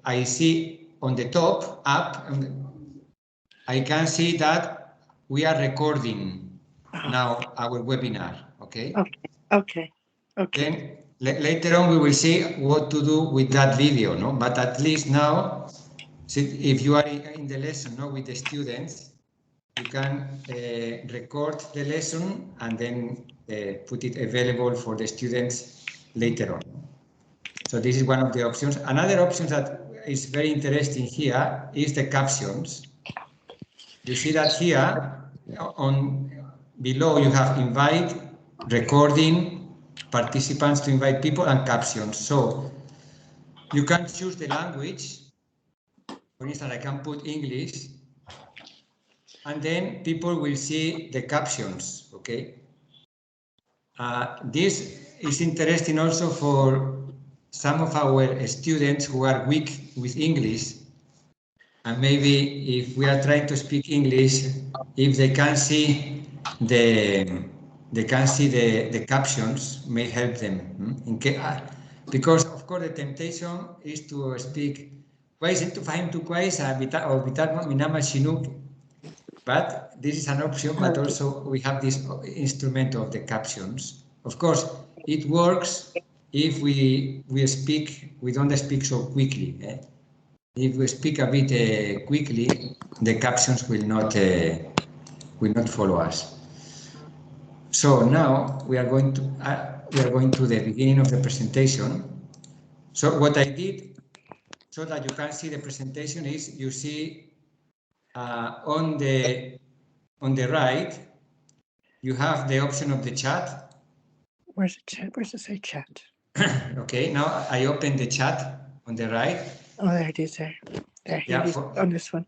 I see on the top up, I can see that we are recording now our webinar. Okay. Okay. Then later on we will see what to do with that video, no? But at least now, if you are in the lesson, no, with the students, you can record the lesson and then put it available for the students later on. So this is one of the options. Another option that is very interesting here is the captions. You see that here on below you have invite, recording, participants to invite people, and captions. So you can choose the language. For instance, I can put English, and then people will see the captions. Okay. This is interesting also for some of our students who are weak with English, and maybe if we are trying to speak English, if they can see the captions, may help them. Because of course the temptation is to speak but this is an option, but also we have this instrument of the captions. Of course, it works if we don't speak so quickly. If we speak a bit quickly, the captions will not follow us. So now we are going to the beginning of the presentation. So what I did, so that you can see the presentation, is you see on the right, you have the option of the chat. Where's the chat? Where's it say chat? Okay, now I open the chat on the right. Oh, there it is. There Yeah, it is on this one.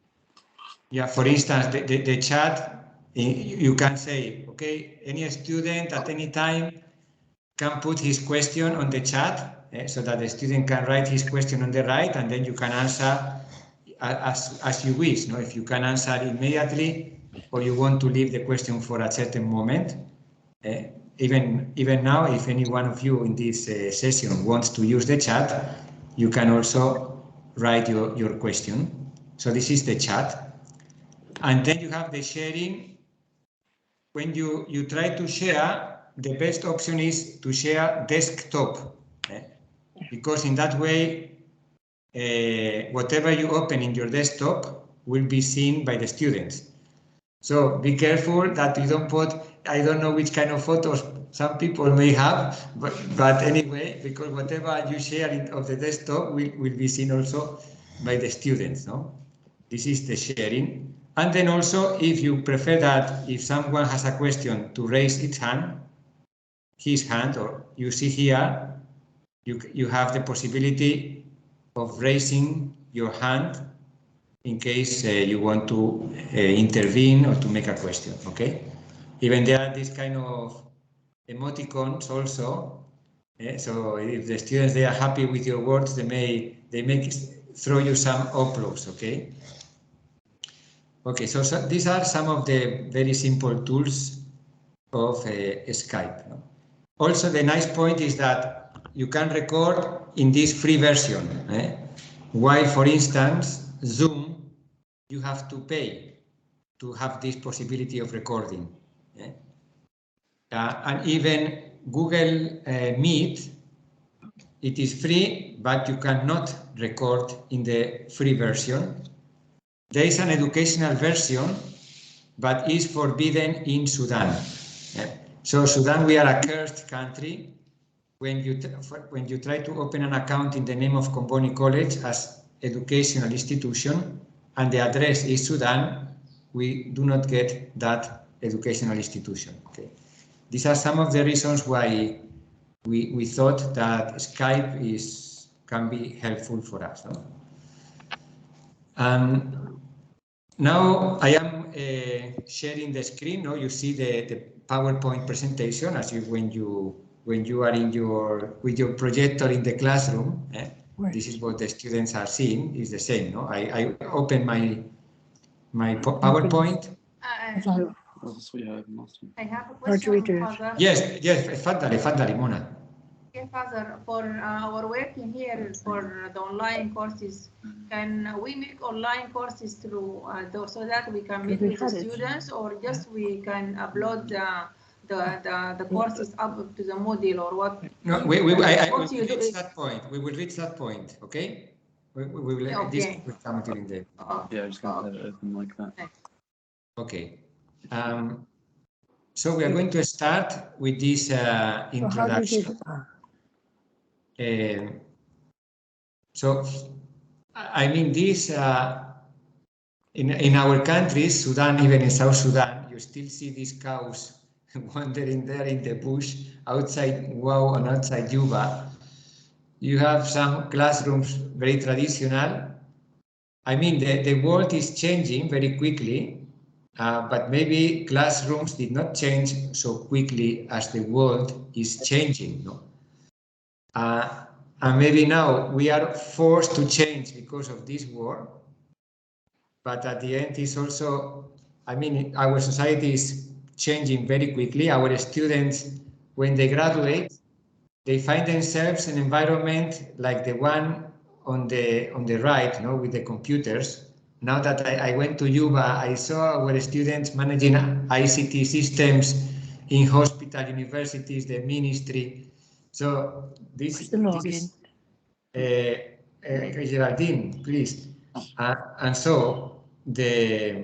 Yeah, for instance, the chat, you can say, okay, any student at any time can put his question on the chat, so that the student can write his question on the right, and then you can answer as you wish. No? If you can answer immediately, or you want to leave the question for a certain moment. Even now, if any one of you in this session wants to use the chat, you can also write your question. So this is the chat. And then you have the sharing. When you try to share, the best option is to share desktop, because in that way, whatever you open in your desktop will be seen by the students. So be careful that you don't put, I don't know which kind of photos some people may have, but anyway, because whatever you share of the desktop will be seen also by the students. No? This is the sharing. And then also, if you prefer that if someone has a question to raise his hand, or you see here, you have the possibility of raising your hand in case you want to intervene or to make a question, okay? Even there are these kind of emoticons also. So if the students, they are happy with your words, they may throw you some uploads, okay? Okay, so these are some of the very simple tools of Skype. No? Also, the nice point is that you can record in this free version. While, for instance, Zoom, you have to pay to have this possibility of recording. And even Google Meet, it is free, but you cannot record in the free version. There is an educational version, but is forbidden in Sudan. So Sudan, we are a cursed country. When you try to open an account in the name of Comboni College as educational institution, and the address is Sudan, we do not get that educational institution. Okay. These are some of the reasons why we thought that Skype can be helpful for us. No? Now I am sharing the screen. No, you see the PowerPoint presentation as when you are with your projector in the classroom. This is what the students are seeing. Is the same. No, I open my PowerPoint. I have a question. How do we do it? Yes, تفضلي منى. Okay, Father, for our work in here for the online courses, can we make online courses through so that we can meet with the students, or just we can upload the courses up to the Moodle, or what? No, we will reach that point. We will reach that point, okay? We will, okay. This will come during the... Yeah, I was going to have it open like that. Okay. So we are going to start with this introduction. So, I mean, this, in our countries, Sudan, even in South Sudan, you still see these cows wandering there in the bush outside Wow and outside Juba. You have some classrooms very traditional. I mean, the world is changing very quickly, but maybe classrooms did not change so quickly as the world is changing. No? And maybe now we are forced to change because of this war. But at the end, it's also, I mean, our society is changing very quickly. Our students, when they graduate, they find themselves in an environment like the one on the right, you know, with the computers. Now that I went to Juba, I saw our students managing ICT systems in hospital, universities, the ministry. So this is Geraldine, please. And so the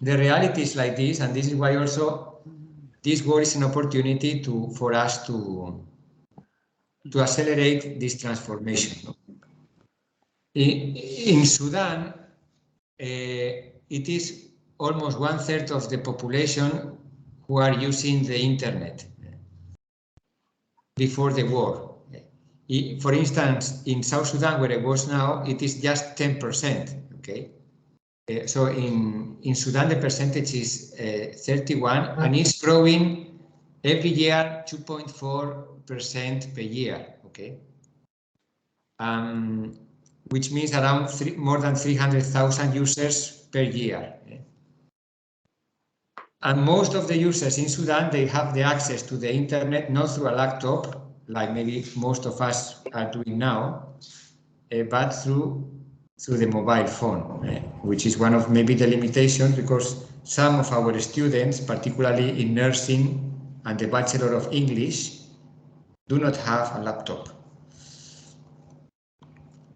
reality is like this, and this is why also this war is an opportunity for us to accelerate this transformation. In Sudan, it is almost 1/3 of the population who are using the internet before the war. For instance, in South Sudan, where I was now, it is just 10%. Okay, so in Sudan the percentage is 31, and it's growing every year 2.4% per year. Okay, which means around more than 300,000 users per year. And most of the users in Sudan, they have the access to the internet not through a laptop, like maybe most of us are doing now, but through the mobile phone, which is one of maybe the limitations, because some of our students, particularly in nursing and the Bachelor of English, do not have a laptop.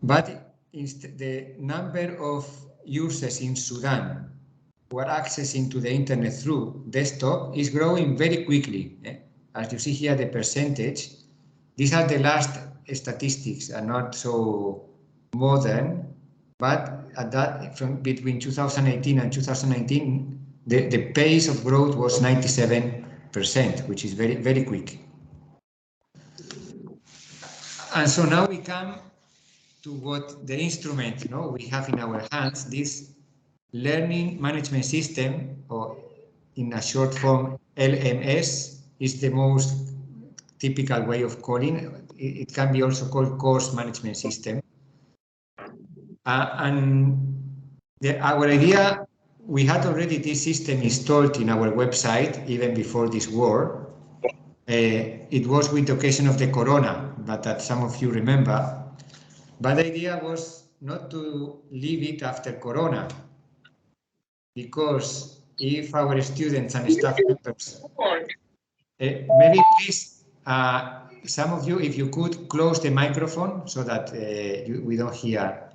But the number of users in Sudan who are accessing to the internet through desktop is growing very quickly. As you see here, the percentage, these are the last statistics, are not so modern, but at that, from between 2018 and 2019, the pace of growth was 97%, which is very, very quick. And so now we come to what the instrument, we have in our hands, this learning management system, or in a short form, LMS, is the most typical way of calling. It can be also called course management system. Our idea, we had already this system installed in our website even before this war. It was with the occasion of the corona, but that some of you remember. But the idea was not to leave it after corona, because if our students and staff members, maybe please, some of you, if you could close the microphone so that we don't hear.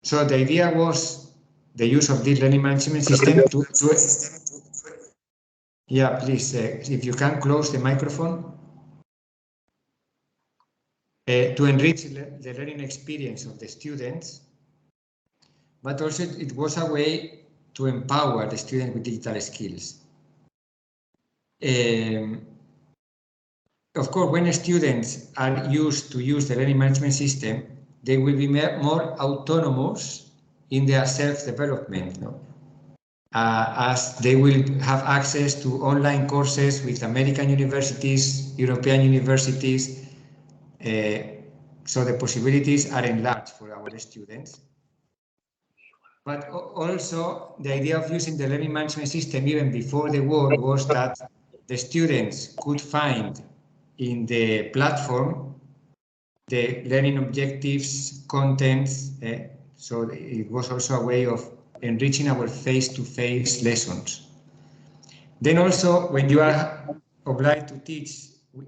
So the idea was the use of this learning management system to yeah, please, if you can close the microphone, to enrich the learning experience of the students, but also it was a way to empower the student with digital skills. Of course, when students are used to use the learning management system, they will be more autonomous in their self-development, as they will have access to online courses with American universities, European universities, so the possibilities are enlarged for our students. But also, the idea of using the learning management system even before the war was that the students could find in the platform the learning objectives, contents. So it was also a way of enriching our face-to-face lessons. Then also, when you are obliged to teach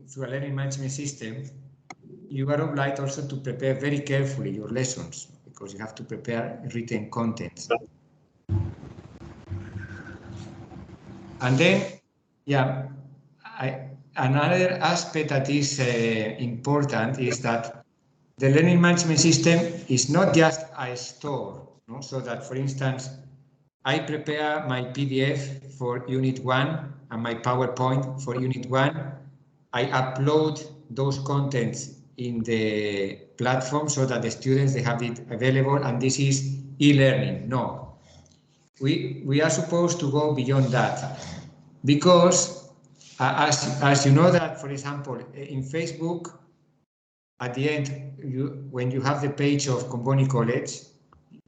through a learning management system, you are obliged also to prepare very carefully your lessons, because you have to prepare written content. And then, yeah, another aspect that is important is that the learning management system is not just a store, no? So that, for instance, I prepare my PDF for Unit 1 and my PowerPoint for Unit 1. I upload those contents in the platform so that the students, they have it available, and this is e-learning. No, we are supposed to go beyond that, because as you know that, for example, in Facebook, at the end, when you have the page of Comboni College,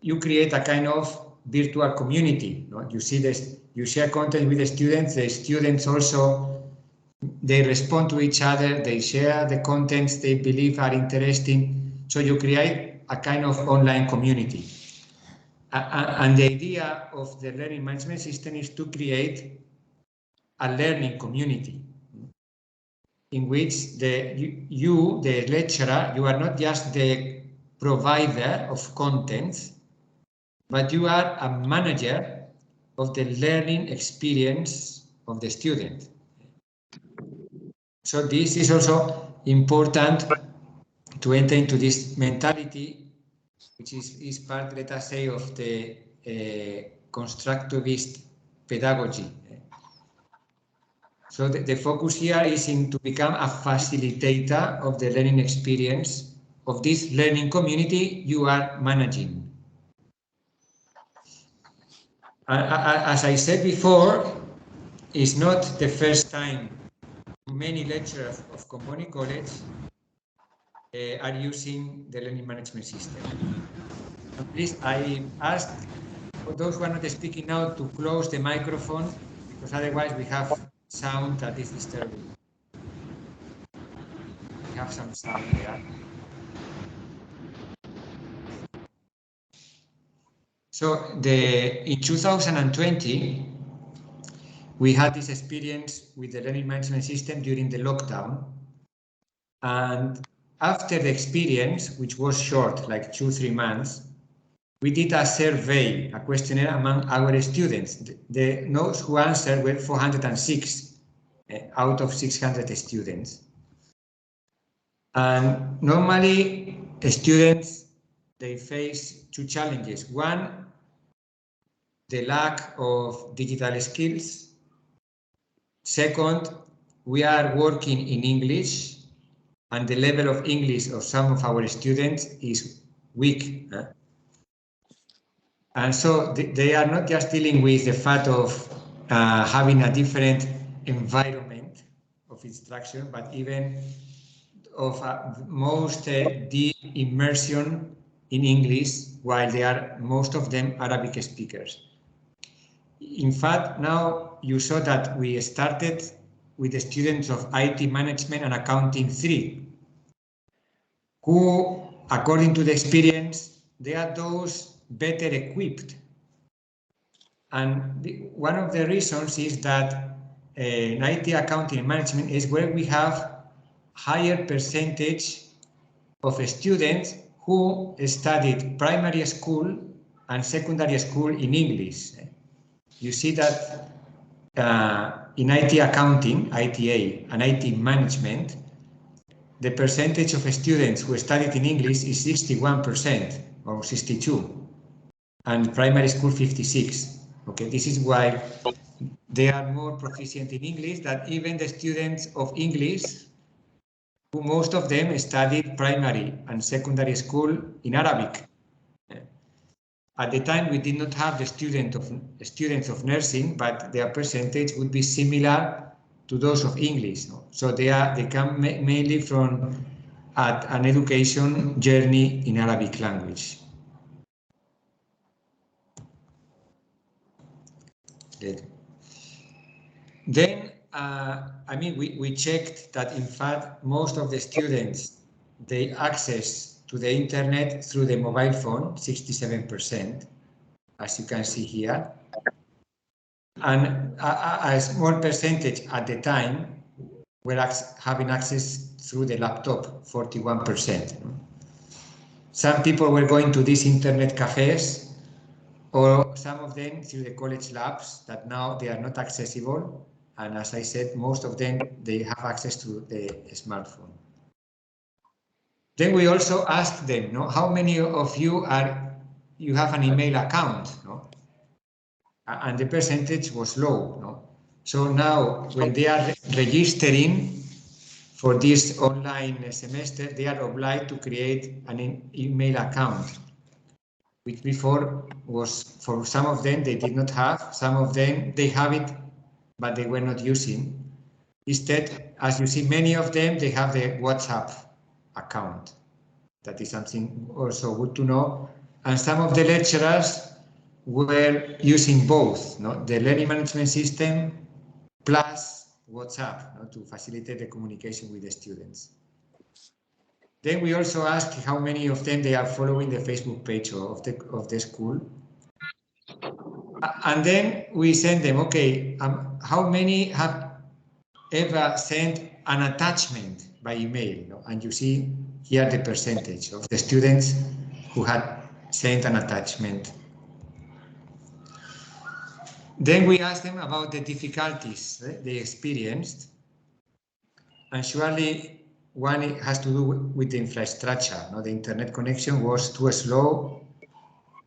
you create a kind of virtual community. No? You see this, you share content with the students also, they respond to each other, they share the contents they believe are interesting. So you create a kind of online community. And the idea of the learning management system is to create a learning community in which you, the lecturer, you are not just the provider of contents, but you are a manager of the learning experience of the student. So this is also important to enter into this mentality, which is part, let us say, of the constructivist pedagogy. So the focus here is to become a facilitator of the learning experience of this learning community you are managing. As I said before, it's not the first time many lecturers of Comboni College are using the learning management system. And please, I ask for those who are not speaking now to close the microphone, because otherwise we have sound that is disturbing. We have some sound there. So in 2020, we had this experience with the learning management system during the lockdown. And after the experience, which was short, like 2-3 months, we did a survey, a questionnaire among our students. Those who answered were 406 out of 600 students. And normally, the students, they face two challenges. One, the lack of digital skills. Second, we are working in English, and the level of English of some of our students is weak. And so they are not just dealing with the fact of having a different environment of instruction, but even of most deep immersion in English, while they are, most of them, Arabic speakers. In fact, now you saw that we started with the students of IT Management and Accounting 3, who, according to the experience, they are those better equipped. And one of the reasons is that in IT Accounting and Management is where we have higher percentage of students who studied primary school and secondary school in English. You see that in IT Accounting, ITA, and IT Management, the percentage of students who studied in English is 61% or 62, and primary school 56. Okay, this is why they are more proficient in English than even the students of English, who most of them studied primary and secondary school in Arabic. At the time, we did not have the students of nursing, but their percentage would be similar to those of English. So they come mainly from an education journey in Arabic language. Then I mean, we checked that in fact most of the students, they access to the internet through the mobile phone, 67%, as you can see here. And a small percentage at the time were having access through the laptop, 41%. Some people were going to these internet cafes, or some of them through the college labs that now they are not accessible. And as I said, most of them, they have access to the smartphone. Then we also asked them, no, how many of you have an email account, no? And the percentage was low, no? So now when they are registering for this online semester, they are obliged to create an email account, which before was, for some of them, they did not have, some of them, they have it, but they were not using. Instead, as you see, many of them, they have the WhatsApp account. That is something also good to know. And some of the lecturers were using both, no? The learning management system plus WhatsApp, no? To facilitate the communication with the students. Then we also asked how many of them they are following the Facebook page of the school. And then we send them, okay, how many have ever sent an attachment by email? No? And you see here the percentage of the students who had sent an attachment. Then we asked them about the difficulties they experienced. And surely one has to do with the infrastructure. No? The internet connection was too slow.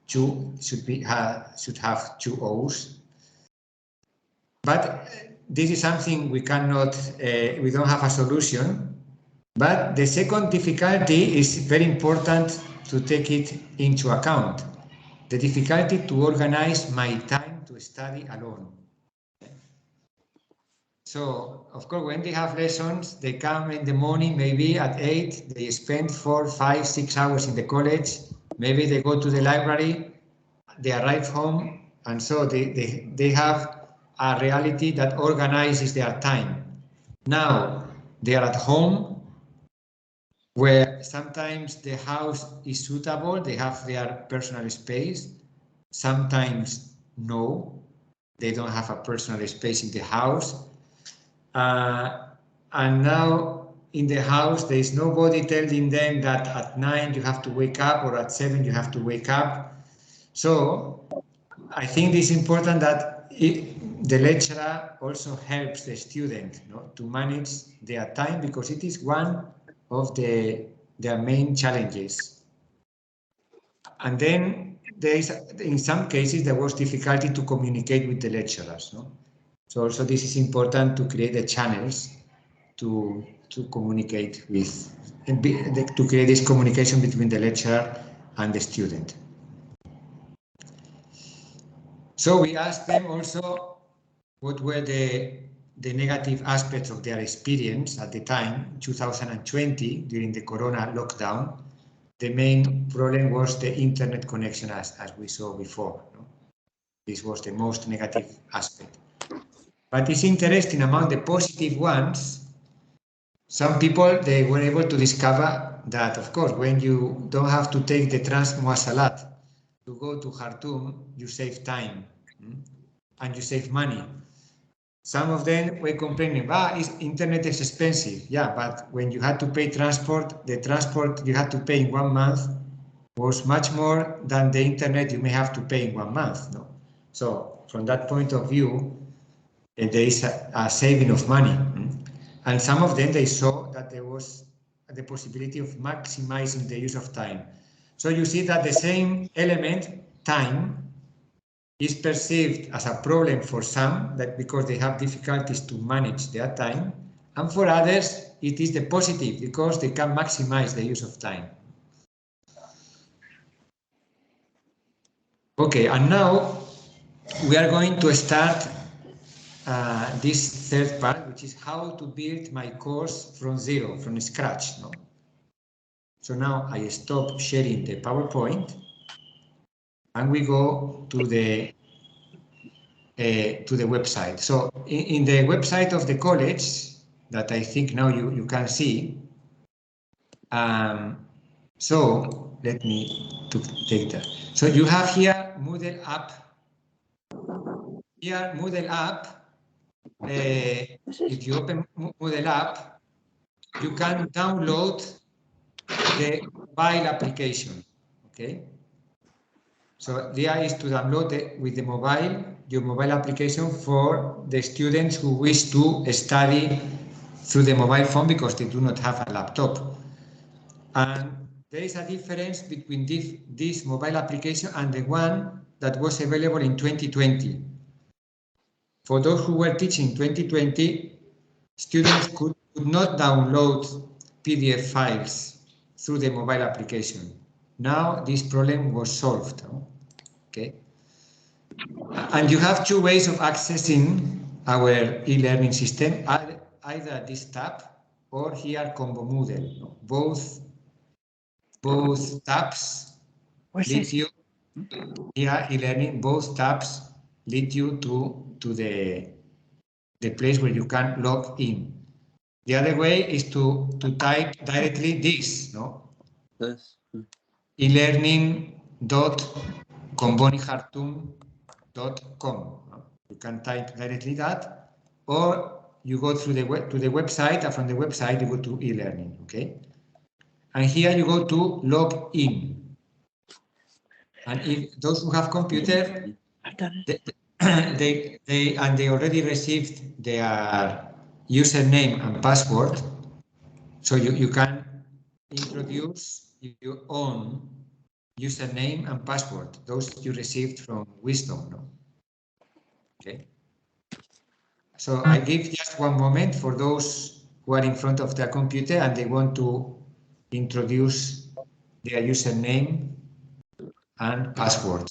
Should have 2 O's. But this is something we cannot, we don't have a solution. But the second difficulty is very important to take it into account. The difficulty to organize my time to study alone. So, of course, when they have lessons, they come in the morning, maybe at 8, they spend 4, 5, 6 hours in the college. Maybe they go to the library, they arrive home, and so they have a reality that organizes their time. Now, they are at home, where sometimes the house is suitable, they have their personal space. Sometimes no, they don't have a personal space in the house. And now in the house, there is nobody telling them that at 9 you have to wake up or at 7 you have to wake up. So I think it's important that the lecturer also helps the student, no, to manage their time, because it is one of their main challenges. And then there is, in some cases, there was difficulty to communicate with the lecturers. No? So also this is important to create the channels to communicate with, to create this communication between the lecturer and the student. So we asked them also what were the negative aspects of their experience at the time, 2020, during the Corona lockdown. The main problem was the internet connection, as we saw before. No? This was the most negative aspect. But it's interesting, among the positive ones, some people, they were able to discover that, of course, when you don't have to take the Transmuasalat to go to Khartoum, you save time and you save money. Some of them were complaining, internet is expensive. Yeah, but when you had to pay transport, the transport you had to pay in 1 month was much more than the internet you may have to pay in 1 month. No? So from that point of view, there is a saving of money. And some of them, they saw that there was the possibility of maximizing the use of time. So you see that the same element, time, is perceived as a problem for some, that because they have difficulties to manage their time, and for others it is the positive because they can maximize the use of time. Okay, and now we are going to start this third part, which is how to build my course from zero, from scratch. No? So now I stop sharing the PowerPoint and we go to the to the website. So in the website of the college that I think now you can see. So let me take that. So you have here Moodle app. Here Moodle app. If you open Moodle app, you can download the mobile application. Okay. So the idea is to download with the your mobile application for the students who wish to study through the mobile phone because they do not have a laptop. And there is a difference between this mobile application and the one that was available in 2020. For those who were teaching in 2020, students could not download PDF files through the mobile application. Now this problem was solved. Okay. And you have two ways of accessing our e-learning system, either this tab or here Combo Moodle. Both tabs lead you here e-learning. Both tabs lead you to the place where you can log in. The other way is to type directly this, This. elearning.combonihartum.com. You can type directly that, or you go through to the website, and from the website you go to e-learning. Okay, and here you go to log in. And if those who have computer, they already received their username and password, so you can introduce your own username and password, those you received from Wisdom. Okay. So I give just one moment for those who are in front of their computer and they want to introduce their username and password.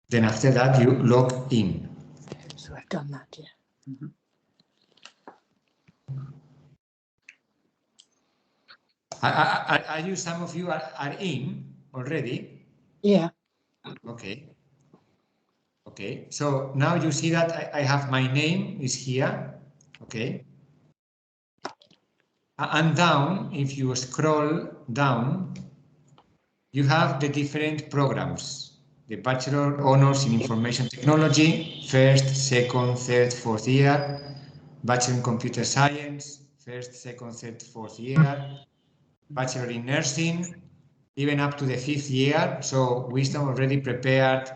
Then after that, you log in. So I've done that, yeah. Mm-hmm. Some of you are in already? Yeah. Okay. Okay. So now you see that I have my name is here. Okay. And down, if you scroll down, you have the different programs. The Bachelor Honors in Information Technology, first, second, third, fourth year. Bachelor in Computer Science, first, second, third, fourth year. Bachelor in Nursing, even up to the fifth year. So Wisdom already prepared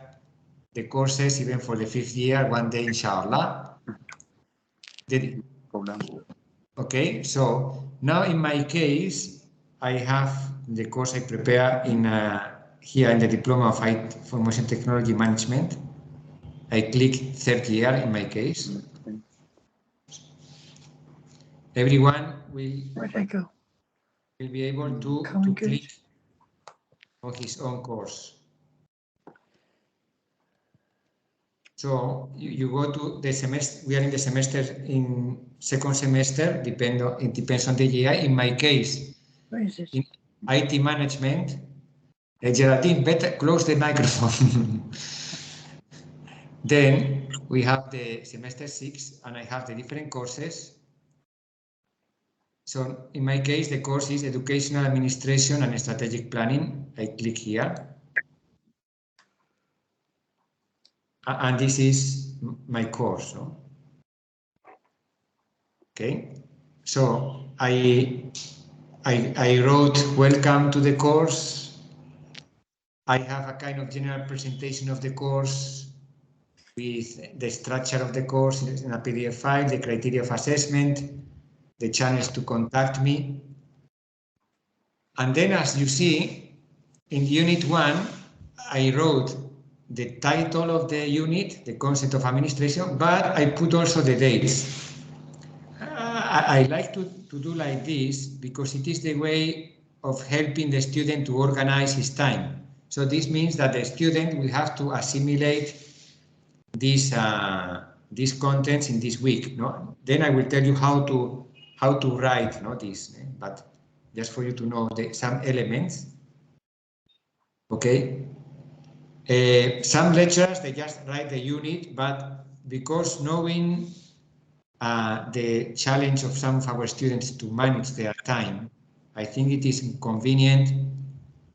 the courses even for the fifth year, one day, inshallah. Okay, so now in my case, I have the course I prepare in here in the Diploma of Information Technology Management. I click third year in my case. Everyone Where'd I go? will be able to click on his own course. So you go to the semester. We are in the semester in second semester. It depends on the year. In my case, Where is it? In IT management. Geraldine, better close the microphone. Then we have the semester 6, and I have the different courses. So in my case, the course is Educational Administration and Strategic Planning. I click here. And this is my course. Okay. So I wrote welcome to the course. I have a kind of general presentation of the course with the structure of the course in a PDF file, the criteria of assessment, the channels to contact me. And then, as you see, in Unit 1, I wrote the title of the unit, the concept of administration, but I put also the dates. I like to do like this because it is the way of helping the student to organize his time. So this means that the student will have to assimilate these contents in this week. Then I will tell you how to write this, but just for you to know some elements. Okay. Some lecturers, they just write the unit, but because knowing the challenge of some of our students to manage their time, I think it is convenient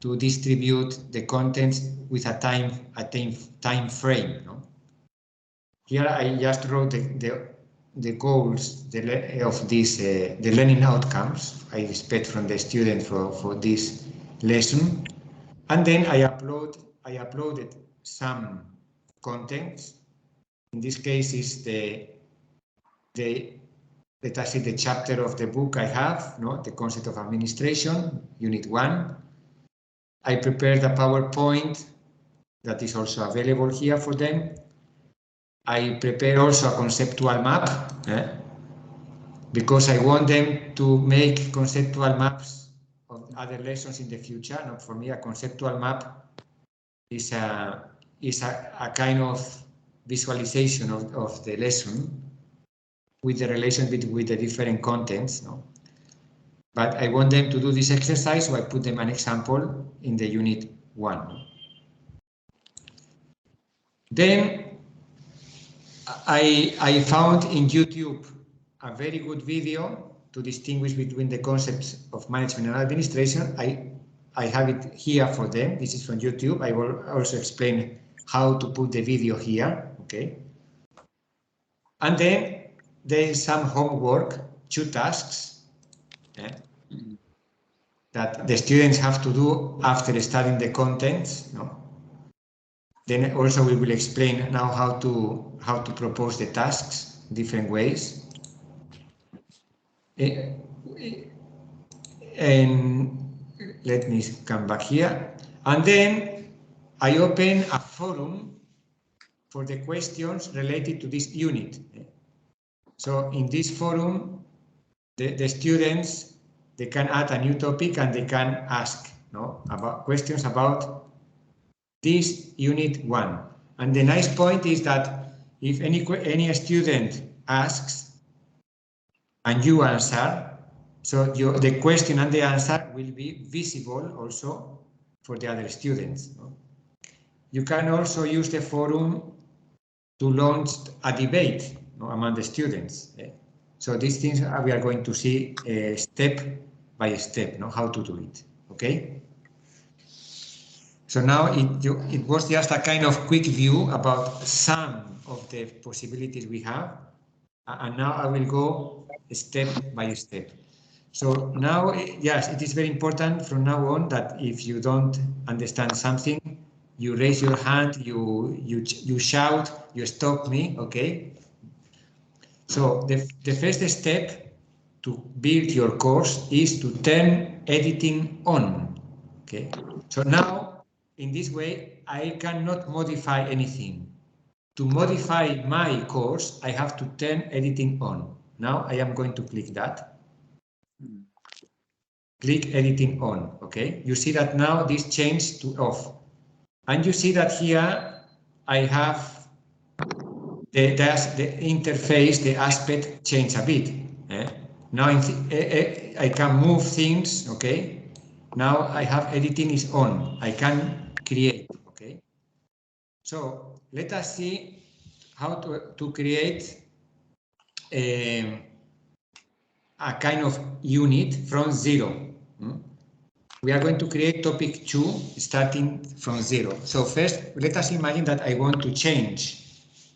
to distribute the contents with a time frame. No? Here I just wrote the goals of this, the learning outcomes I expect from the student for this lesson, and then I uploaded some contents. In this case is let us see the chapter of the book I have, no, the concept of administration, unit 1. I prepared a PowerPoint that is also available here for them. I prepare also a conceptual map because I want them to make conceptual maps of other lessons in the future. Not for me, a conceptual map is a kind of visualization of the lesson with the relation with the different contents. No? But I want them to do this exercise, so I put them an example in the unit 1. Then I found in YouTube a very good video to distinguish between the concepts of management and administration. I have it here for them. This is from YouTube. I will also explain how to put the video here. Okay. And then there is some homework, 2 tasks that the students have to do after studying the contents. No? Then also we will explain now how to propose the tasks different ways. And let me come back here. And then I open a forum for the questions related to this unit. So in this forum, the students, they can add a new topic and they can ask about questions about this unit 1. And the nice point is that if any student asks and you answer, so the question and the answer will be visible also for the other students. You can also use the forum to launch a debate among the students. So these things we are going to see step by step, how to do it. Okay. So now it was just a kind of quick view about some of the possibilities we have, and now I will go step by step. So now, yes, it is very important from now on that if you don't understand something, you raise your hand, you shout, you stop me, okay? So the first step to build your course is to turn editing on, okay? So now, in this way, I cannot modify anything. To modify my course, I have to turn editing on. Now I am going to click that. Click editing on, okay? You see that now this changed to off. And you see that here I have the interface, the aspect change a bit. Now I can move things, okay? Now I have editing is on. I can create, okay? So let us see how to create a kind of unit from 0. We are going to create topic 2 starting from 0. So first, let us imagine that I want to change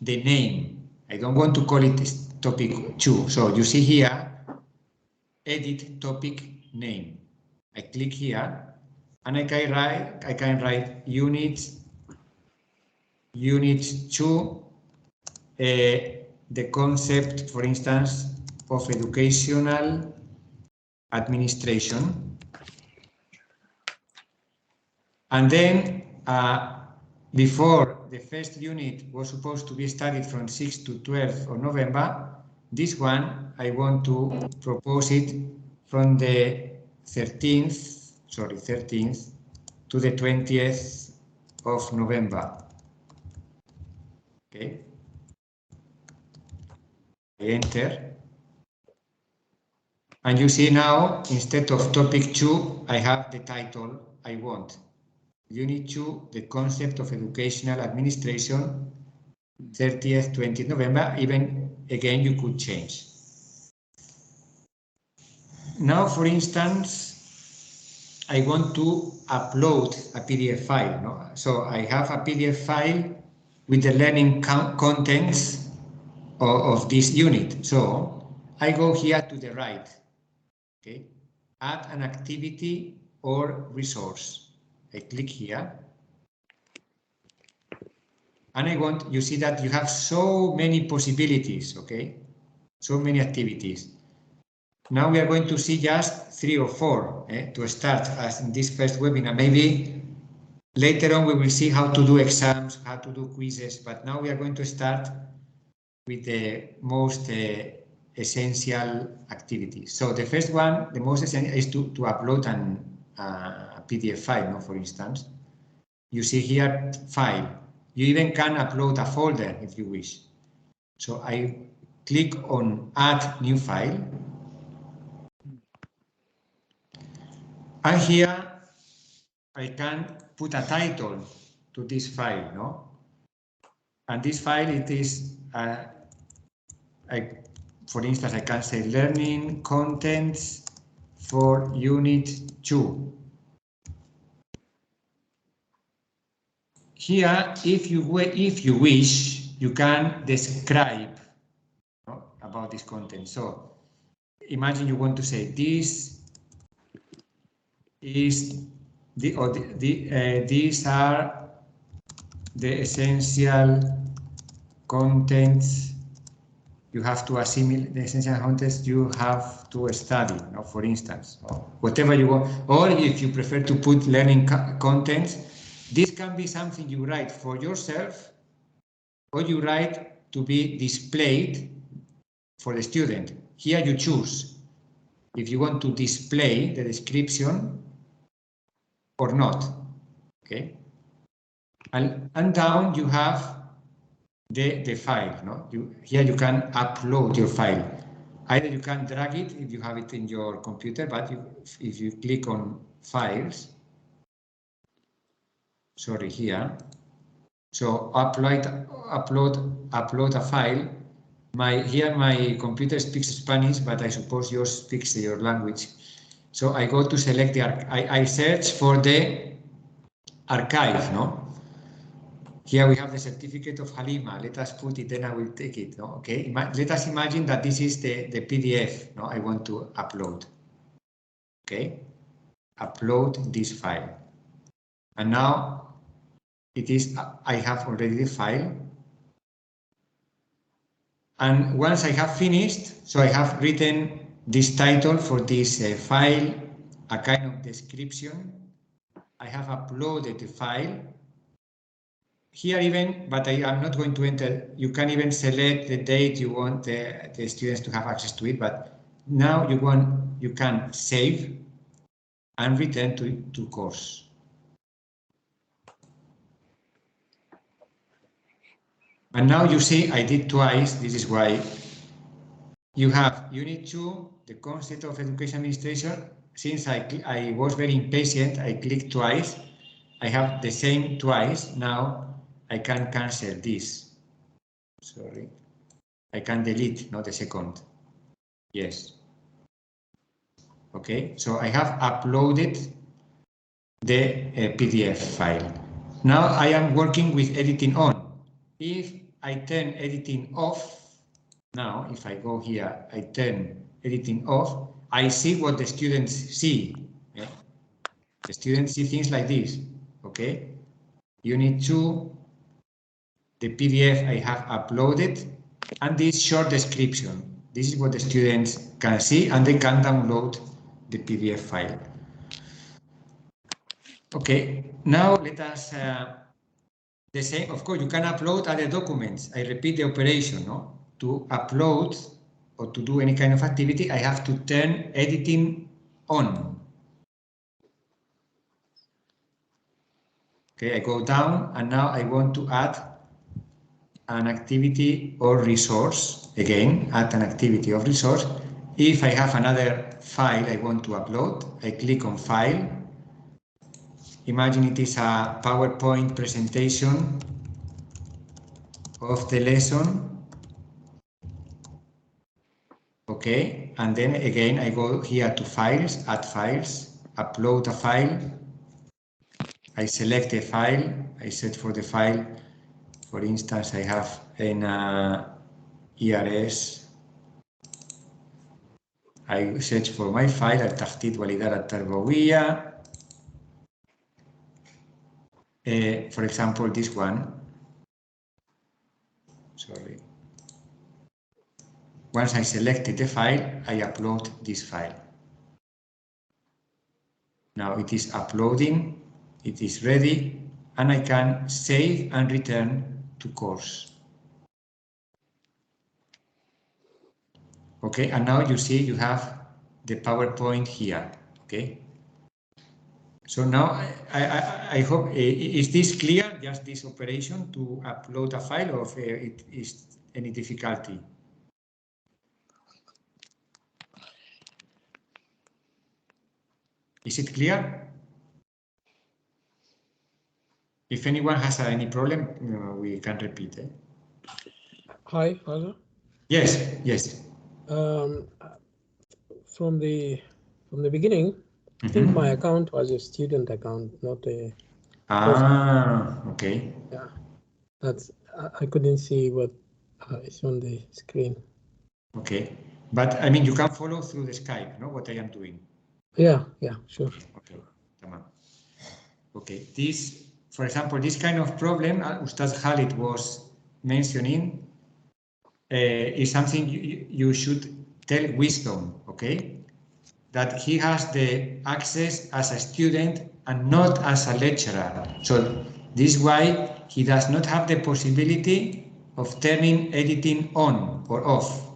the name. I don't want to call it topic 2. So you see here, edit topic name. I click here and I can write unit 2, the concept, for instance, of educational administration. And then before the first unit was supposed to be studied from 6th to 12th of November, this one I want to propose it from the 13th to the 20th of November. Okay. I enter. And you see now, instead of topic 2, I have the title I want. Unit 2, the concept of educational administration, 30th, 20th November. Even again, you could change. Now, for instance, I want to upload a PDF file. No? So I have a PDF file with the learning contents of this unit. So I go here to the right, okay, add an activity or resource. I click here. And I want, you see that you have so many possibilities, okay? So many activities. Now we are going to see just 3 or 4 to start as in this first webinar. Maybe later on we will see how to do exams, how to do quizzes, but now we are going to start with the most essential activities. So the first one, the most essential, is to upload a PDF file, no, for instance. You see here, file. You even can upload a folder if you wish. So I click on add new file. And here I can put a title to this file, no? And this file, it is, for instance, I can say learning contents for unit 2. Here, if you wish, you can describe, no, about this content. So imagine you want to say this is these are the essential contents you have to assimilate, the essential contents you have to study, no, for instance, or whatever you want. Or if you prefer to put learning contents, this can be something you write for yourself, or you write to be displayed for the student. Here you choose if you want to display the description or not, okay? And down you have the file, no? Here you can upload your file. Either you can drag it if you have it in your computer, but if you click on files, sorry, here, so upload a file. Here my computer speaks Spanish, but I suppose yours speaks your language. So I go to select the I search for the archive, no? Here we have the certificate of Halima. Let us put it, then I will take it, no? Okay, let us imagine that this is the PDF, no, I want to upload. Okay, upload this file. And now it is, I have already the file. And once I have finished, so I have written this title for this file, a kind of description. I have uploaded the file. Here even, but I am not going to enter, you can even select the date you want the students to have access to it, but now you can save and return to course. And now you see I did twice, this is why you have Unit 2, the concept of education administration. Since I was very impatient, I clicked twice. I have the same twice. Now I can cancel this. Sorry. I can delete, not the second. Yes. Okay, so I have uploaded the PDF file. Now I am working with editing on. If I turn editing off, now if I go here, I turn editing off, I see what the students see. Yeah? The students see things like this, okay? Unit 2, the PDF I have uploaded, and this short description. This is what the students can see, and they can download the PDF file. Okay, now let us, the same, of course, you can upload other documents. I repeat the operation, no? To upload or to do any kind of activity, I have to turn editing on. Okay, I go down and now I want to add an activity or resource. Again, add an activity or resource. If I have another file I want to upload, I click on File, imagine it is a PowerPoint presentation of the lesson. Okay, and then again I go here to files, add files, upload a file. I select a file, I search for the file. For instance, I have an ERS. I search for my file, التخطيط والإدارة التربوية. For example, this one. Sorry. Once I selected the file, I upload this file. Now it is uploading, it is ready, and I can save and return to course. Okay, and now you see you have the PowerPoint here. Okay. So now I hope, is this clear, just this operation to upload a file, or it is any difficulty? Is it clear? If anyone has any problem, we can repeat. Hi, Father. Yes, yes. From the beginning, I think my account was a student account, not a. Okay. Yeah, that's I couldn't see what is on the screen. Okay, but I mean you can follow through the Skype, no? What I am doing. Yeah, sure. Okay, tamam. Okay, this, for example, this kind of problem Ustaz Khalid was mentioning is something you should tell Wisdom, okay? That he has the access as a student and not as a lecturer. So this is why he does not have the possibility of turning editing on or off.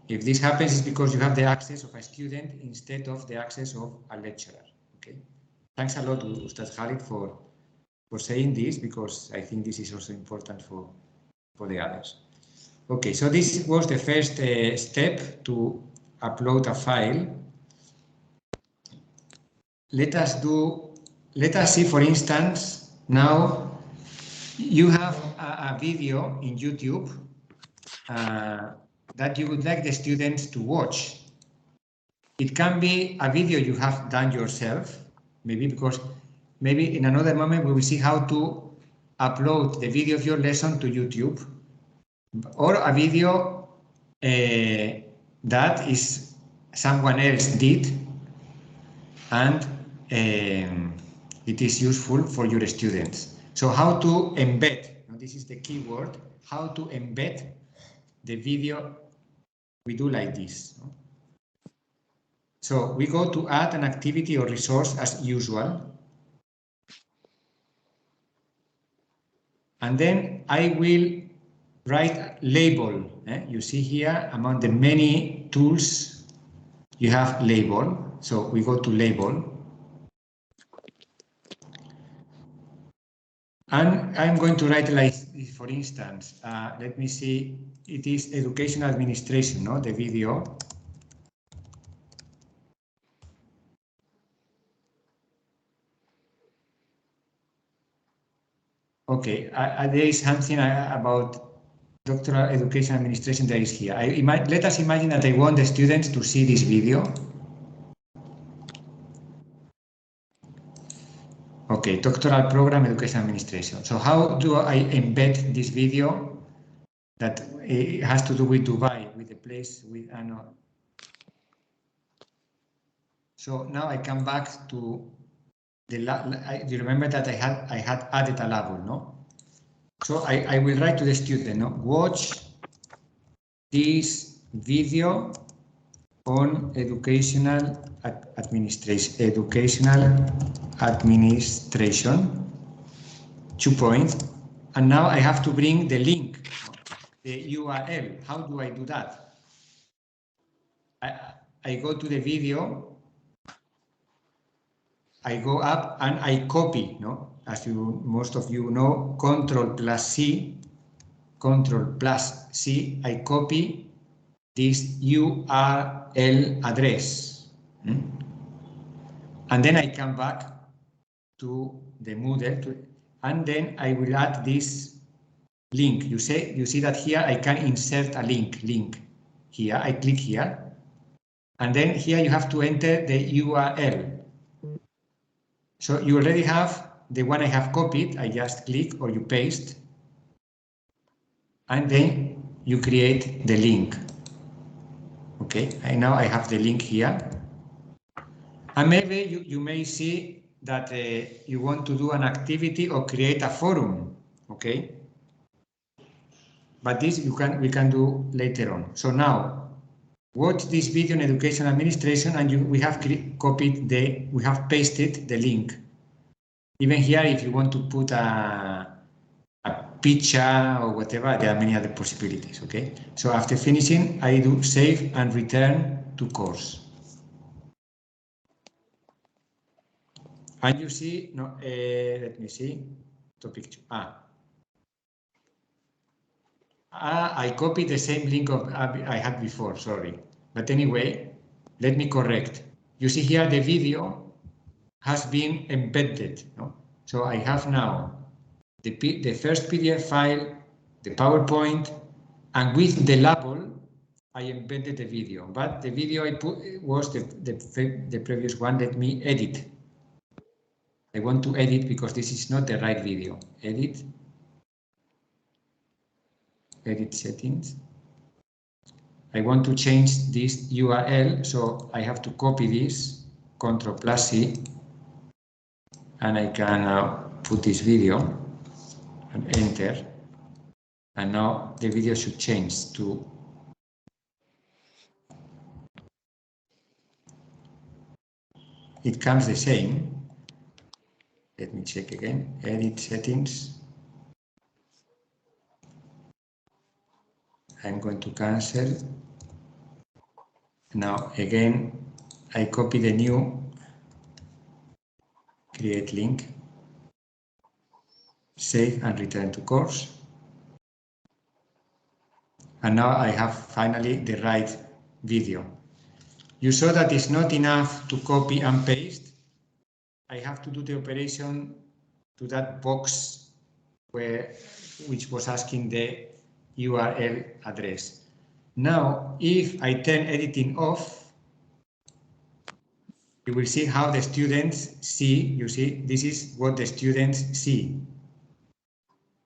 If this happens, it's because you have the access of a student instead of the access of a lecturer. Okay. Thanks a lot, Ustaz Khalid, for saying this, because I think this is also important for the others. Okay, so this was the first step to upload a file. Let us see, for instance, now you have a video in YouTube that you would like the students to watch. It can be a video you have done yourself, maybe in another moment we will see how to upload the video of your lesson to YouTube, or a video that is someone else did and it is useful for your students. So how to embed, this is the key word, how to embed the video. We do like this. So we go to add an activity or resource as usual. And then I will write label. You see here among the many tools you have label. So we go to label. And I'm going to write like, for instance, let me see, it is education administration, no? The video. Okay, there is something about doctoral education administration that is here. Let us imagine that I want the students to see this video. Okay, doctoral program education administration. So how do I embed this video that it has to do with Dubai, with the place with So now I come back to do you remember that I had added a label, no? So I will write to the student, no? Watch this video on educational administration, 2 points, and now I have to bring the link, the URL. How do I do that? I go to the video, I go up and I copy, no? As most of you know, Control plus C, I copy this URL address. And then I come back to the Moodle, and then I will add this link. You see that here I can insert a link here. I click here, and then here you have to enter the URL. So you already have the one I have copied. I just click or you paste, and then you create the link. Okay, now I have the link here. And maybe you may see that you want to do an activity or create a forum, okay? But this we can do later on. So now, watch this video on education administration, and we have pasted the link. Even here, if you want to put a picture or whatever, there are many other possibilities, okay? So after finishing, I do save and return to course. And you see, no, let me see, topic 2. I copied the same link I had before, sorry. But anyway, let me correct. You see here the video has been embedded. No? So I have now the first PDF file, the PowerPoint, and with the label, I embedded the video. But the video I put was the previous one. Let me edit. I want to edit because this is not the right video. Edit settings. I want to change this URL, so I have to copy this, Ctrl+C, and I can put this video and enter. And now the video should change to it comes the same. Let me check again. Edit settings. I'm going to cancel. Now again, I copy the new, create link, save and return to course. And now I have finally the right video. You saw that it's not enough to copy and paste. I have to do the operation to that box which was asking the URL address. Now, if I turn editing off, you will see how the students see. You see, this is what the students see.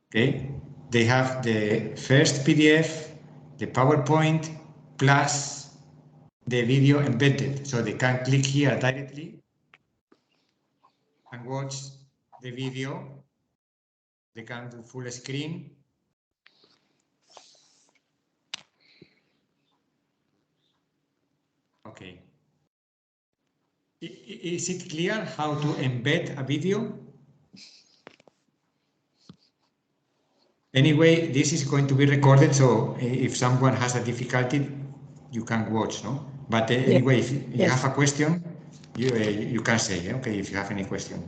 Okay, they have the first PDF, the PowerPoint, plus the video embedded. So they can click here directly and watch the video. They can do full screen. Okay. Is it clear how to embed a video? Anyway, this is going to be recorded, so if someone has a difficulty, you can watch, no? But anyway, if you have a question, you can say, okay, if you have any question.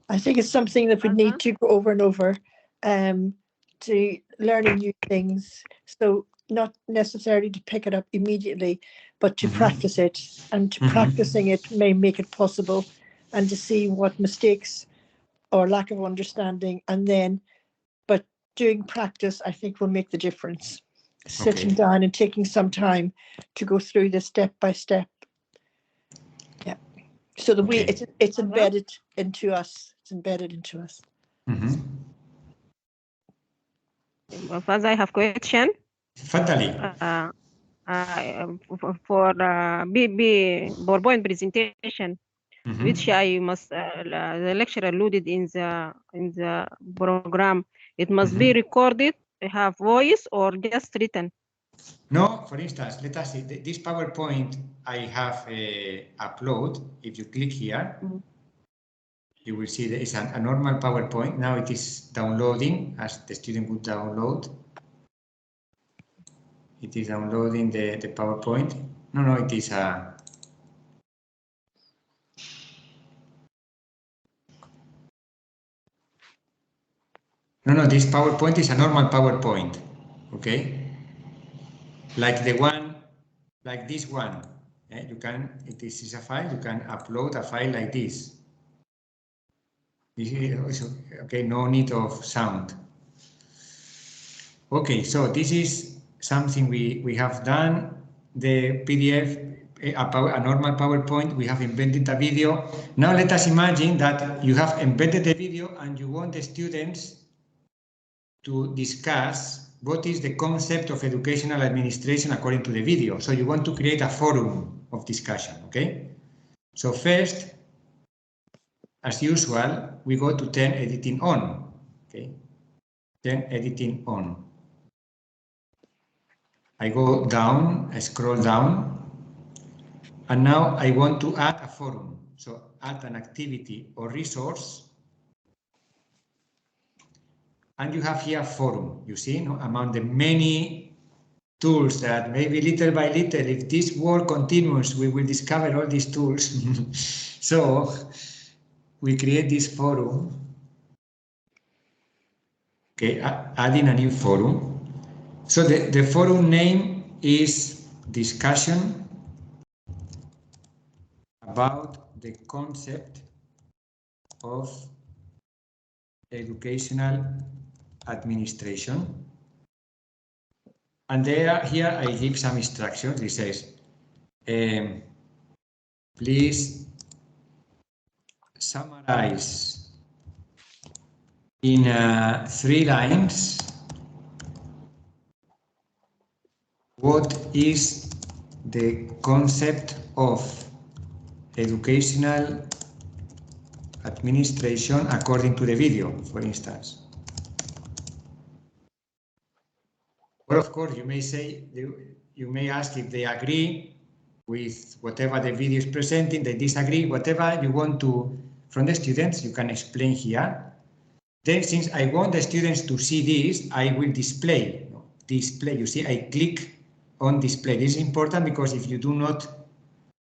I think it's something that we need to go over and over, to learning new things. So not necessarily to pick it up immediately, but to practice it, and to practicing it may make it possible, and to see what mistakes or lack of understanding, and then, but doing practice, I think, will make the difference. Sitting down and taking some time to go through this step by step. Yeah. So that it's embedded into us. It's embedded into us. First, I have question. Fatally. For PowerPoint presentation, which I must the lecturer loaded in the program. It must be recorded, have voice or just written. No, for instance, let us see this PowerPoint I have upload. If you click here, you will see that it's a normal PowerPoint. Now it is downloading as the student would download. It is downloading the PowerPoint. No, it is a... No, this PowerPoint is a normal PowerPoint, okay? Like the one, like this one. This is a file, you can upload a file like this. Okay, no need of sound. Okay, so this is something we have done. The PDF, a normal PowerPoint, we have embedded a video. Now let us imagine that you have embedded the video and you want the students to discuss what is the concept of educational administration according to the video. So you want to create a forum of discussion, okay? So first, as usual, we go to turn editing on, okay? Turn editing on. I go down, I scroll down, and now I want to add a forum. So add an activity or resource. And you have here forum, you see, no? Among the many tools that maybe little by little, if this work continues, we will discover all these tools. So we create this forum. Okay, adding a new forum. So the forum name is discussion about the concept of educational administration. And here I give some instructions. It says, please summarize in 3 lines what is the concept of educational administration according to the video, for instance. Or of course, you may say, you may ask if they agree with whatever the video is presenting, they disagree, whatever you want to, from the students, you can explain here. Then, since I want the students to see this, I will display. Display, you see, I click on display. This is important because if you do not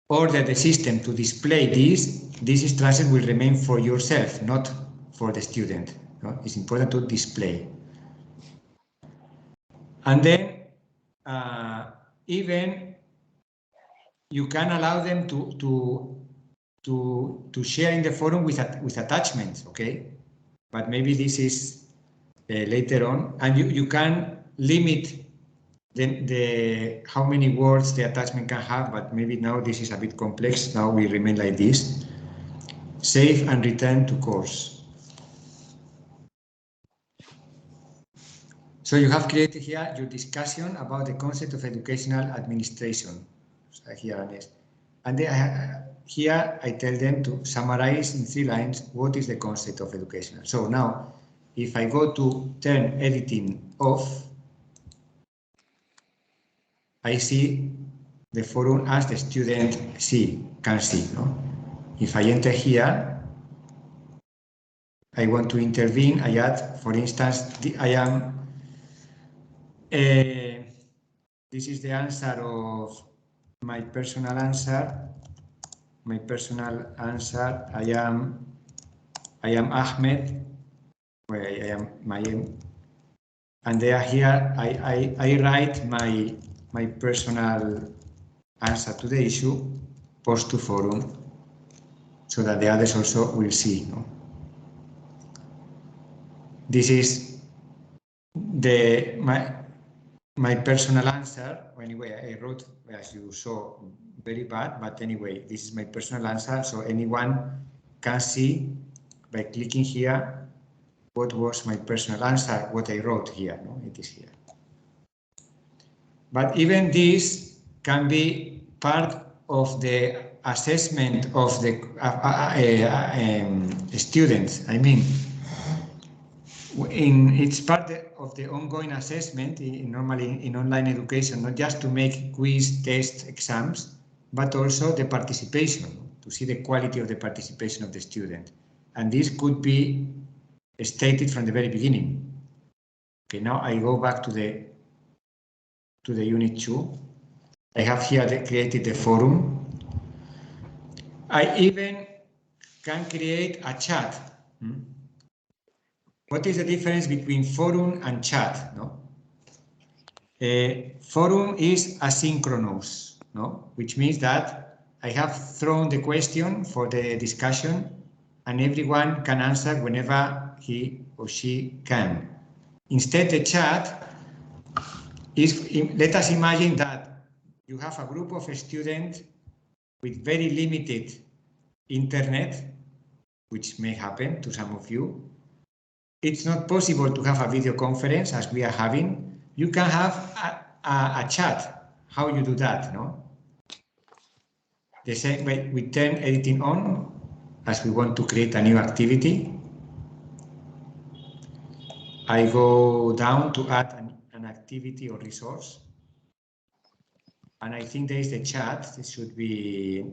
order the system to display this instruction will remain for yourself, not for the student. It's important to display. And then even you can allow them to share in the forum with attachments, okay? But maybe this is later on, and you can limit the how many words the attachment can have, but maybe now this is a bit complex. Now we remain like this. Save and return to course. So you have created here your discussion about the concept of educational administration. So here and here I tell them to summarize in 3 lines what is the concept of education. So now, if I go to turn editing off, I see the forum as the student can see. No? If I enter here, I want to intervene. I add, for instance, this is the answer of my personal answer. My personal answer. I am Ahmed. Well, I am and there here I write my personal answer to the issue, post to forum, so that the others also will see. No? This is my personal answer. Anyway, I wrote, as you saw, very bad, but anyway, this is my personal answer, so anyone can see by clicking here what was my personal answer, what I wrote here. No? It is here. But even this can be part of the assessment of the students. I mean, it's part of the ongoing assessment normally in online education, not just to make quiz, test, exams, but also the participation, to see the quality of the participation of the student. And this could be stated from the very beginning. Okay, now I go back to the unit 2. I have here created the forum. I even can create a chat. What is the difference between forum and chat? No? Forum is asynchronous, no? Which means that I have thrown the question for the discussion, and everyone can answer whenever he or she can. Instead, the chat is, let us imagine that you have a group of students with very limited internet, which may happen to some of you. It's not possible to have a video conference as we are having. You can have a chat. How you do that, no? The same way we turn editing on as we want to create a new activity. I go down to add an activity or resource. And I think there is the chat. It should be,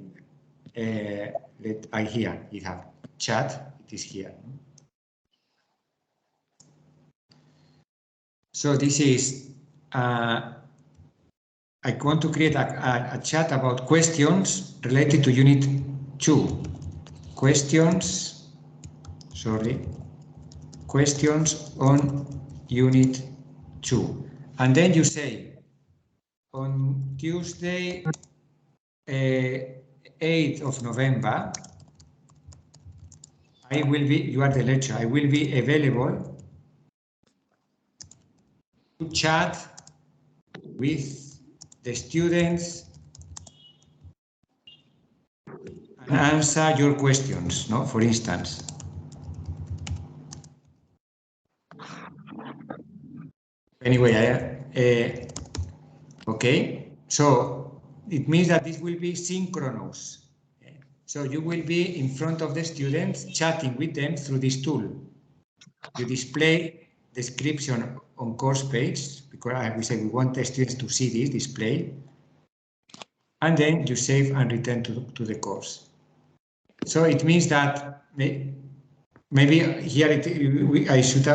here, you have chat, it is here. So this is, I want to create a chat about questions related to Unit 2. Questions on Unit 2. And then you say, on Tuesday, 8th of November, I will be, you are the lecturer, I will be available to chat with the students and answer your questions, no? For instance. Anyway, okay, so it means that this will be synchronous. So you will be in front of the students chatting with them through this tool. You display description on course page, because we say we want the students to see this display, and then you save and return to the course. So it means that maybe here I should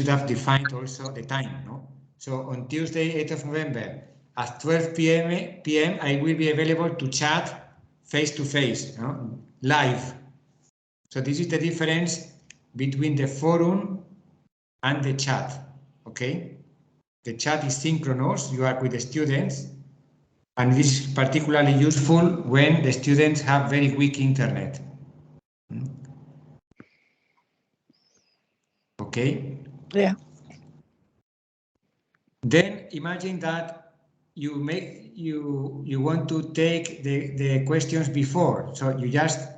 have defined also the time, no? So on Tuesday, 8th of November at 12 p.m. I will be available to chat face to face, no? Live. So this is the difference between the forum and the chat. Okay, the chat is synchronous. You are with the students, and this is particularly useful when the students have very weak internet. Okay. Yeah. Then imagine that you want to take the questions before, so you just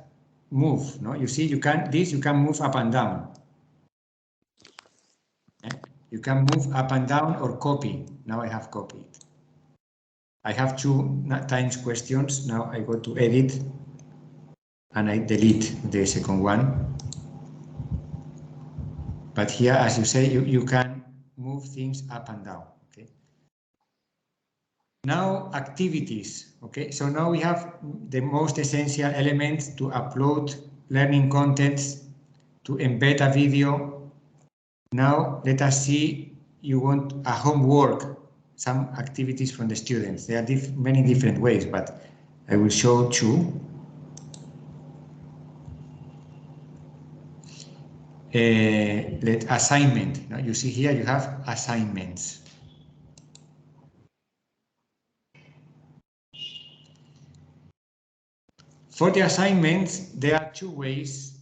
move. No, you see, you can move up and down. You can move up and down or copy. Now I have copied. I have 2 times questions. Now I go to edit and I delete the second one. But here, as you say, you can move things up and down. Okay. Now activities. Okay, so now we have the most essential elements to upload learning contents, to embed a video. Now let us see, you want a homework, some activities from the students. There are many different ways, but I will show 2. Assignment. Now you see here you have assignments. For the assignments, there are 2 ways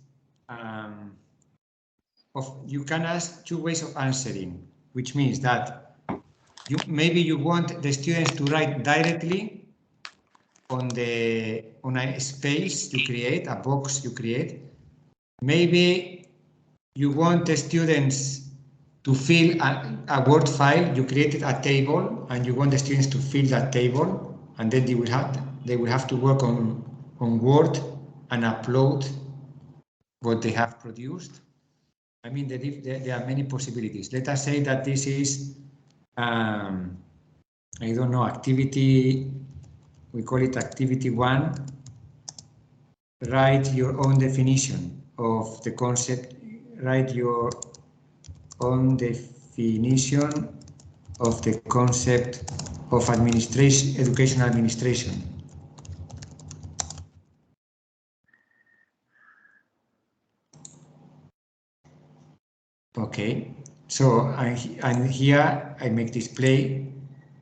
you can ask 2 ways of answering, which means that maybe you want the students to write directly on a space you create, a box you create. Maybe you want the students to fill a Word file. You created a table and you want the students to fill that table, and then they will have to work on Word and upload what they have produced. I mean, there are many possibilities. Let us say that this is, I don't know, activity, we call it activity 1. Write your own definition of the concept, write your own definition of the concept of educational administration. Okay, so and here I make display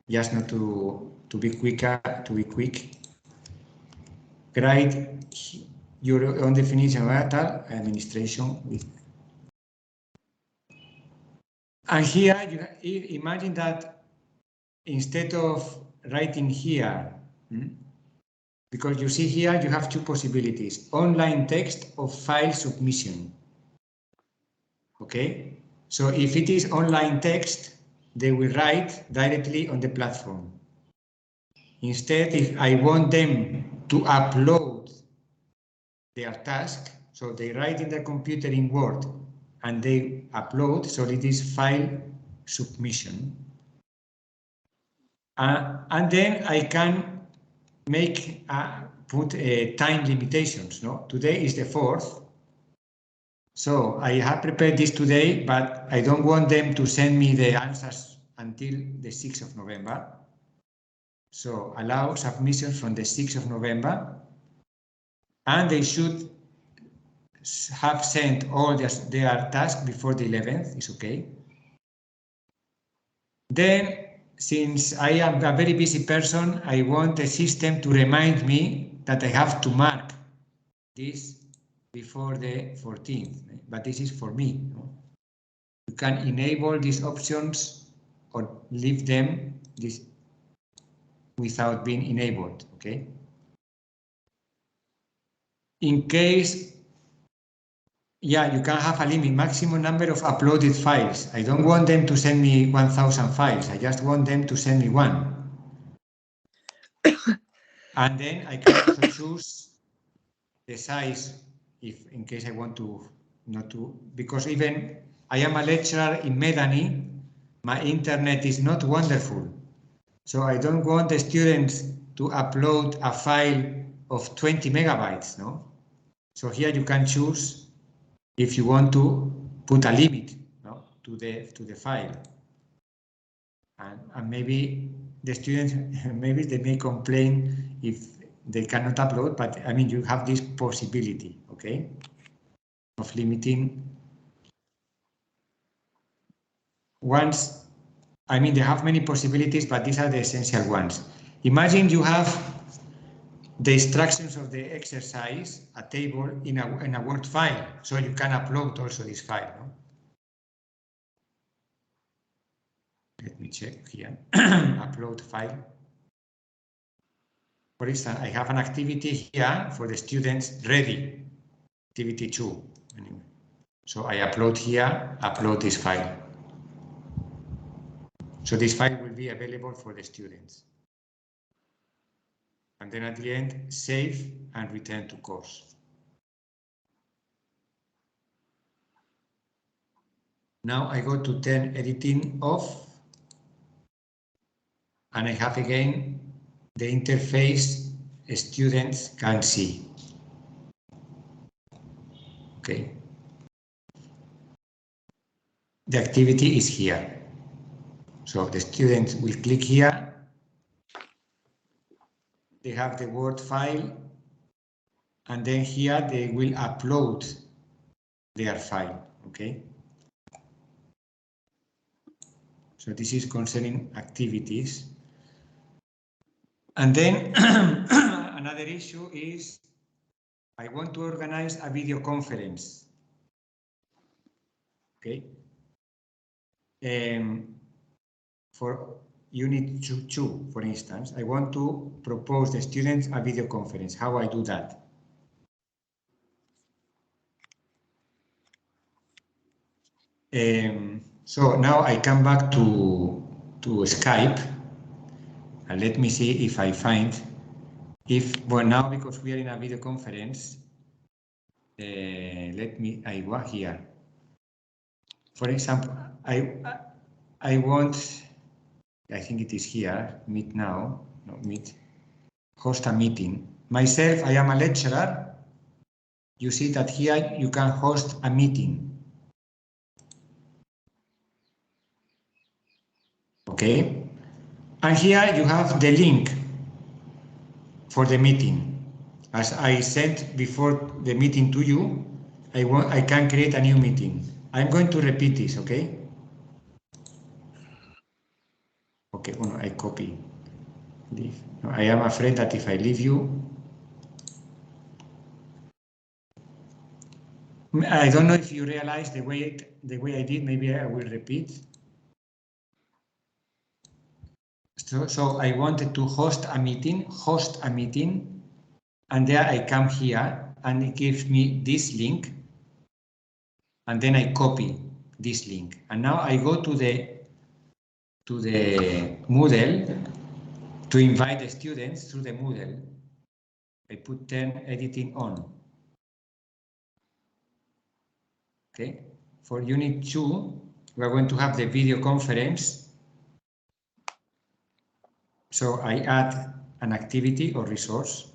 just not to be quick. Write your own definition of tal administration with. And here, you imagine that instead of writing here, because you see here, you have two possibilities, online text or file submission. Okay, so if it is online text, they will write directly on the platform. Instead, if I want them to upload their task, so they write in the computer in Word and they upload, so it is file submission. And then I can make put time limitations. No, today is the 4th, so I have prepared this today, but I don't want them to send me the answers until the 6th of November. So allow submissions from the 6th of November, and they should have sent all their tasks before the 11th. Is okay. Then, since I am a very busy person, I want a system to remind me that I have to mark this before the 14th, but this is for me. You can enable these options or leave them without being enabled, okay? In case, yeah, you can have a limit, maximum number of uploaded files. I don't want them to send me 1,000 files. I just want them to send me one. And then I can also choose the size if in case I want to not to, because even I am a lecturer in Medani, my internet is not wonderful. So I don't want the students to upload a file of 20 megabytes, no? So here you can choose if you want to put a limit, no, to the file. And maybe the students, maybe they may complain if they cannot upload, but I mean, you have this possibility, okay, of limiting. Once, I mean, they have many possibilities, but these are the essential ones. Imagine you have the instructions of the exercise, a table in a Word file, so you can upload also this file. No? Let me check here, upload file. For instance, I have an activity here for the students ready, activity 2. Anyway. So I upload here, upload this file. So this file will be available for the students. And then at the end, save and return to course. Now I go to turn editing off. And I have again the interface students can see. Okay. The activity is here. So the students will click here. They have the Word file. And then here they will upload their file. Okay. So this is concerning activities. And then another issue is I want to organize a video conference. Okay. For Unit 2, for instance, I want to propose the students a video conference. How I do that? So now I come back to Skype and let me see if I find well, now because we are in a video conference, I want here. For example, I want, I think it is here, meet now, no, meet, host a meeting. Myself, I am a lecturer. You see that here you can host a meeting. Okay. And here you have the link for the meeting. As I sent before the meeting to you, I can create a new meeting. I'm going to repeat this, okay? Okay, well, I copy. Leave. No, I am afraid that if I leave you, I don't know if you realize the way I did. Maybe I will repeat. So I wanted to host a meeting, and there I come here and it gives me this link, and then I copy this link, and now I go to the Moodle to invite the students through the Moodle. I put 10 editing on. Okay, for Unit 2, we are going to have the video conference. So I add an activity or resource.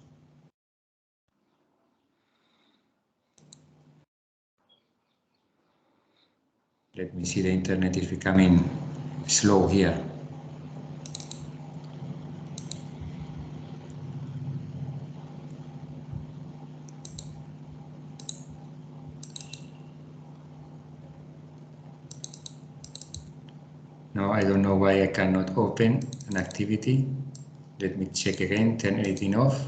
Let me see, the internet is becoming slow here. No, I don't know why I cannot open an activity. Let me check again, turn editing off.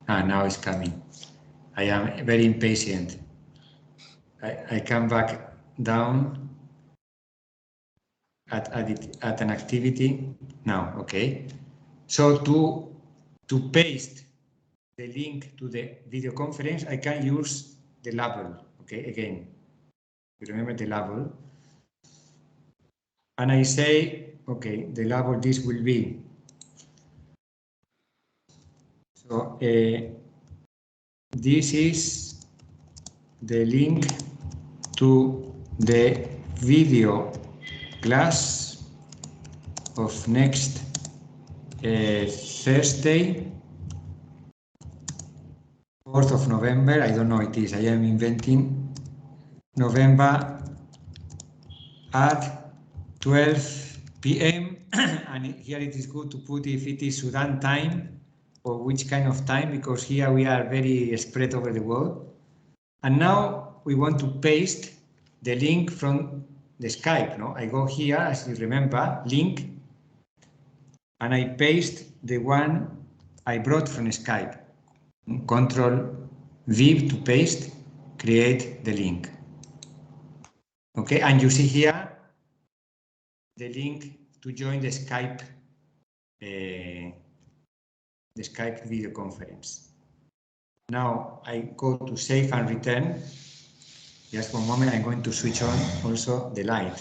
Ah, now it's coming. I am very impatient. I come back down at an activity. Now, okay. So to paste the link to the video conference, I can use the label. Okay, again, you remember the label. And I say, okay, the label, this will be. So this is the link to the video class of next Thursday, 4th of November. I don't know it is, I am inventing. November at 12 p.m. and here it is good to put if it is Sudan time or which kind of time, because here we are very spread over the world. And now we want to paste the link from the Skype. No, I go here, as you remember, link, and I paste the one I brought from Skype. Control V to paste, create the link. Okay, and you see here the link to join the Skype video conference. Now I go to save and return. Just one moment, I'm going to switch on also the light.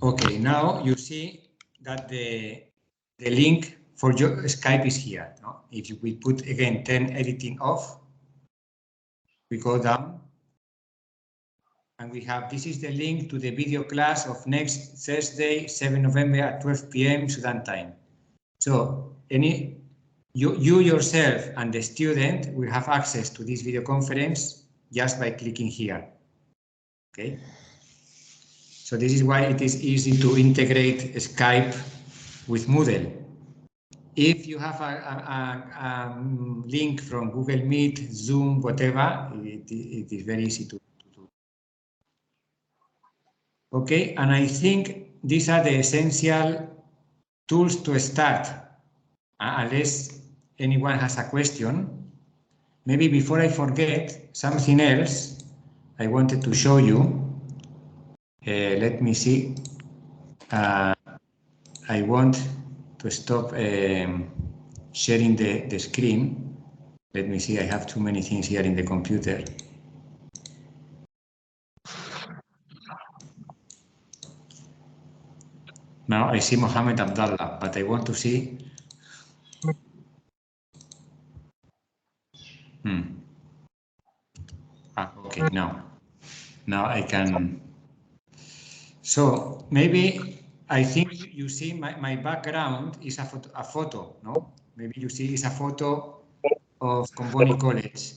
Okay, now you see that the link for your Skype is here. No? If we put again 10 editing off, we go down and we have, this is the link to the video class of next Thursday, 7 November at 12 p.m. Sudan time. So you yourself and the student will have access to this video conference just by clicking here. Okay. So this is why it is easy to integrate Skype with Moodle. If you have a link from Google Meet, Zoom, whatever, it is very easy to do. Okay, and I think these are the essential tools to start. Unless anyone has a question, maybe before I forget something else I wanted to show you. Let me see. I want to stop sharing the screen. Let me see, I have too many things here in the computer. Now I see Mohammed Abdallah, but I want to see. Okay, now I can. So maybe I think you see my background is a photo, no? Maybe you see it's a photo of Comboni College.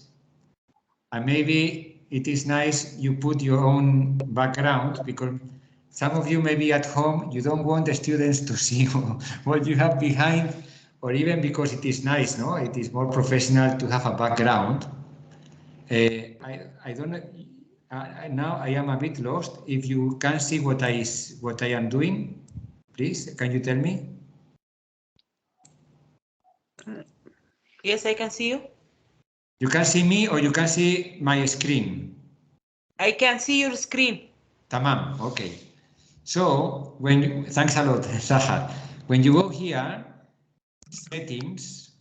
And maybe it is nice you put your own background, because some of you maybe at home, you don't want the students to see what you have behind, or even because it is nice, no? It is more professional to have a background. I don't know. now I am a bit lost. If you can see what I am doing, please, can you tell me? Yes, I can see you. You can see me or you can see my screen? I can see your screen. Tamam, okay. So when you, thanks a lot, Sahar. When you go here, settings,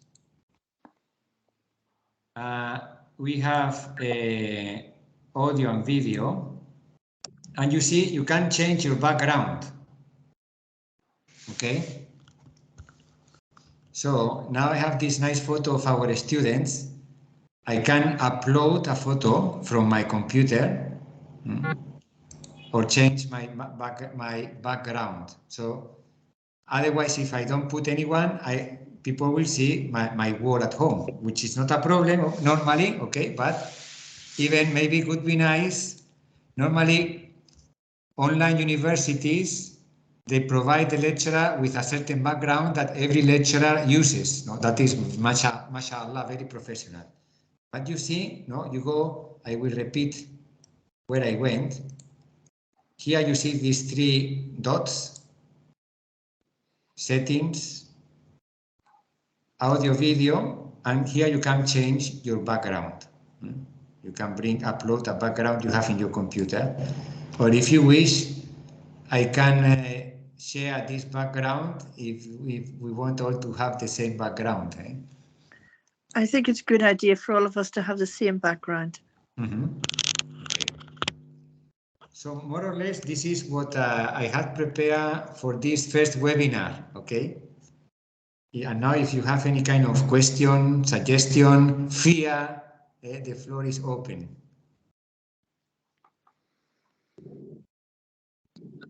we have audio and video, and you see you can change your background. Okay. So now I have this nice photo of our students. I can upload a photo from my computer or change my background. So otherwise, if I don't put anyone, people will see my wall at home, which is not a problem normally, okay, but even maybe it would be nice. Normally, online universities, they provide the lecturer with a certain background that every lecturer uses. No? That is, mashallah, very professional. But you see, no, you go, I will repeat where I went. Here you see these 3 dots, settings, audio, video, and here you can change your background. You can upload a background you have in your computer. Or if you wish, I can share this background if we want all to have the same background. Eh? I think it's a good idea for all of us to have the same background. Okay. So more or less, this is what I had prepared for this first webinar, okay? And now if you have any kind of question, suggestion, fear, the floor is open.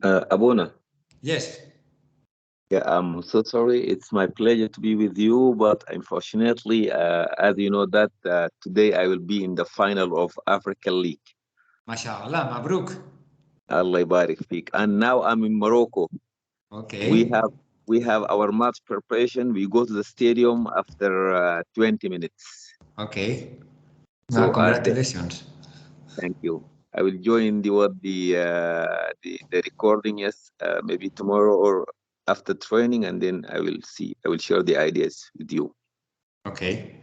Abuna. Yes. Yeah, I'm so sorry. It's my pleasure to be with you, but unfortunately, as you know, that today I will be in the final of Africa League. MashaAllah, Mabruk. Allah Barik Fik. And now I'm in Morocco. Okay. We have our match preparation. We go to the stadium after 20 minutes. Okay. So congratulations. Thank you. I will join the recording, yes, maybe tomorrow or after training, and then I will share the ideas with you. Okay.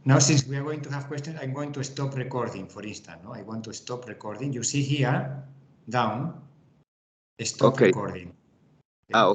Now, since we are going to have questions, I'm going to stop recording, for instance. No? I want to stop recording. You see here, down, stop recording. Okay?